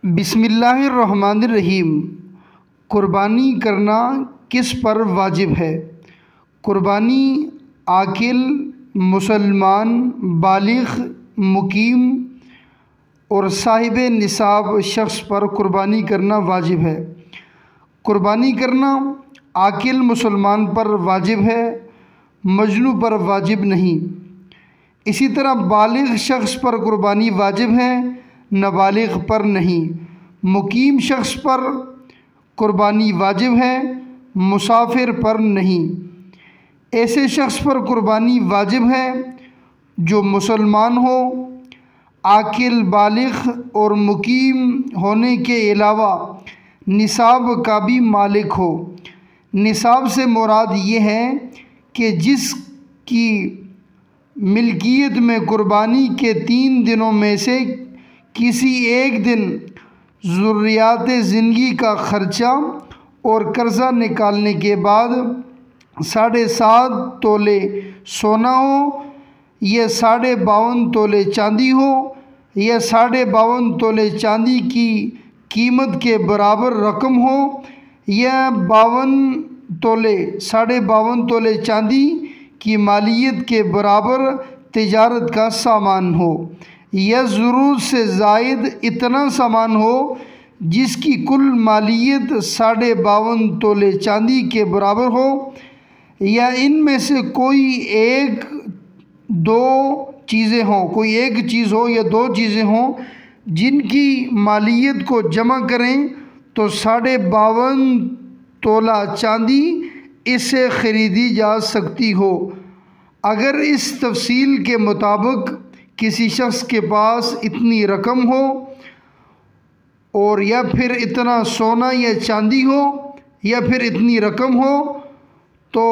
بسم اللہ الرحمن الرحیم۔ قربانی کرنا کس پر واجب ہے؟ قربانی عاقل، مسلمان، بالغ، مقیم اور صاحب نصاب شخص پر قربانی کرنا واجب ہے۔ قربانی کرنا عاقل مسلمان پر واجب ہے، مجنون پر واجب نہیں۔ اسی طرح بالغ شخص پر قربانی واجب ہے، نابالغ پر نہیں۔ مقیم شخص پر قربانی واجب ہے، مسافر پر نہیں۔ ایسے شخص پر قربانی واجب ہے جو مسلمان ہو، عاقل، بالغ اور مقیم ہونے کے علاوہ نصاب کا بھی مالک ہو۔ نصاب سے مراد یہ ہے کہ جس کی ملکیت میں قربانی کے 3 دنوں میں سے کسی ایک دن ضروریات زندگی کا خرچہ اور قرضہ نکالنے کے بعد 7.5 تولے سونا ہو، یا 52.5 تولے چاندی ہو، یا 52.5 تولے چاندی کی قیمت کے برابر رقم ہو، یا 52 تولے چاندی کی مالیت کے برابر تجارت کا سامان ہو، یا ضرورت سے زائد اتنا سامان ہو جس کی کل مالیت 52.5 تولے چاندی کے برابر ہو، یا ان میں سے کوئی ایک چیز ہو یا 2 چیزیں ہوں جن کی مالیت کو جمع کریں تو 52.5 تولہ چاندی اس سے خریدی جا سکتی ہو۔ اگر اس تفصیل کے مطابق کسی شخص کے پاس اتنی رقم ہو، اور یا پھر اتنا سونا یا چاندی ہو، یا پھر اتنی رقم ہو، تو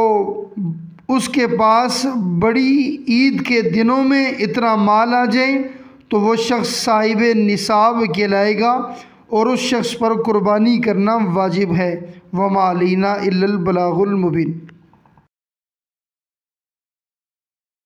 اس کے پاس بڑی عید کے دنوں میں اتنا مال آ جائے تو وہ شخص صاحب نصاب کہلائے گا اور اس شخص پر قربانی کرنا واجب ہے۔ وَمَا عَلَيْنَا إِلَّا الْبَلَاغُ الْمُبِينُ۔